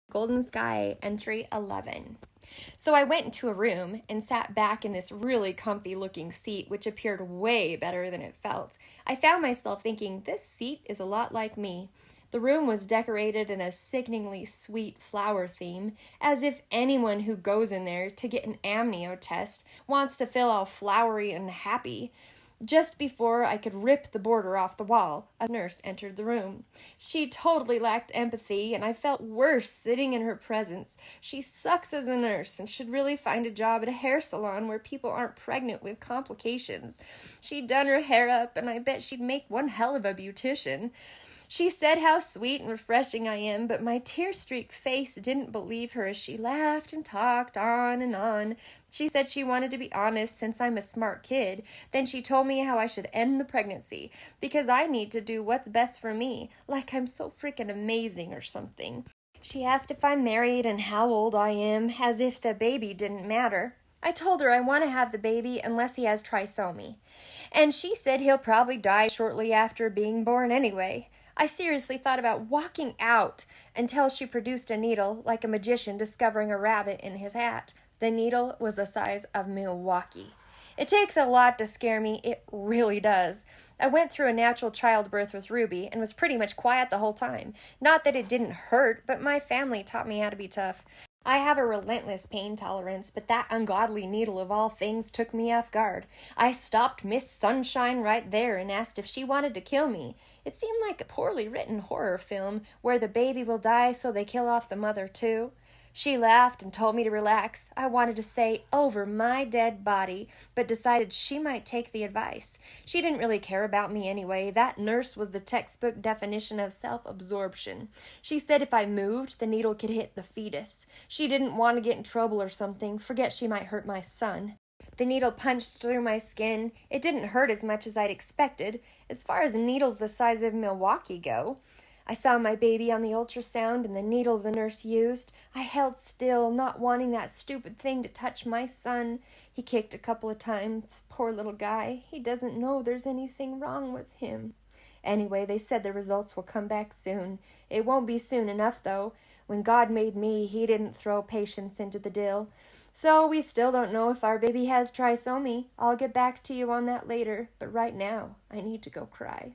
Golden Sky, entry 11. So I went into a room and sat back in this really comfy looking seat, which appeared way better than it felt. I found myself thinking, this seat is a lot like me. The room was decorated in a sickeningly sweet flower theme, as if anyone who goes in there to get an amnio test wants to feel all flowery and happy. Just before I could rip the border off the wall, a nurse entered the room. She totally lacked empathy, and I felt worse sitting in her presence. She sucks as a nurse and should really find a job at a hair salon where people aren't pregnant with complications. She'd done her hair up, and I bet she'd make one hell of a beautician. She said how sweet and refreshing I am, but my tear-streaked face didn't believe her as she laughed and talked on and on. She said she wanted to be honest since I'm a smart kid. Then she told me how I should end the pregnancy because I need to do what's best for me, like I'm so freaking amazing or something. She asked if I'm married and how old I am, as if the baby didn't matter. I told her I want to have the baby unless he has trisomy. And she said he'll probably die shortly after being born anyway. I seriously thought about walking out until she produced a needle like a magician discovering a rabbit in his hat. The needle was the size of Milwaukee. It takes a lot to scare me, it really does. I went through a natural childbirth with Ruby and was pretty much quiet the whole time. Not that it didn't hurt, but my family taught me how to be tough. I have a relentless pain tolerance, but that ungodly needle of all things took me off guard. I stopped Miss Sunshine right there and asked if she wanted to kill me. It seemed like a poorly written horror film where the baby will die so they kill off the mother too. She laughed and told me to relax. I wanted to say, over my dead body, but decided she might take the advice. She didn't really care about me anyway. That nurse was the textbook definition of self-absorption. She said if I moved, the needle could hit the fetus. She didn't want to get in trouble or something. Forget she might hurt my son. The needle punched through my skin. It didn't hurt as much as I'd expected, as far as needles the size of Milwaukee go. I saw my baby on the ultrasound and the needle the nurse used. I held still, not wanting that stupid thing to touch my son. He kicked a couple of times. Poor little guy. He doesn't know there's anything wrong with him. Anyway, they said the results will come back soon. It won't be soon enough, though. When God made me, he didn't throw patience into the dill. So we still don't know if our baby has trisomy. I'll get back to you on that later, but right now, I need to go cry.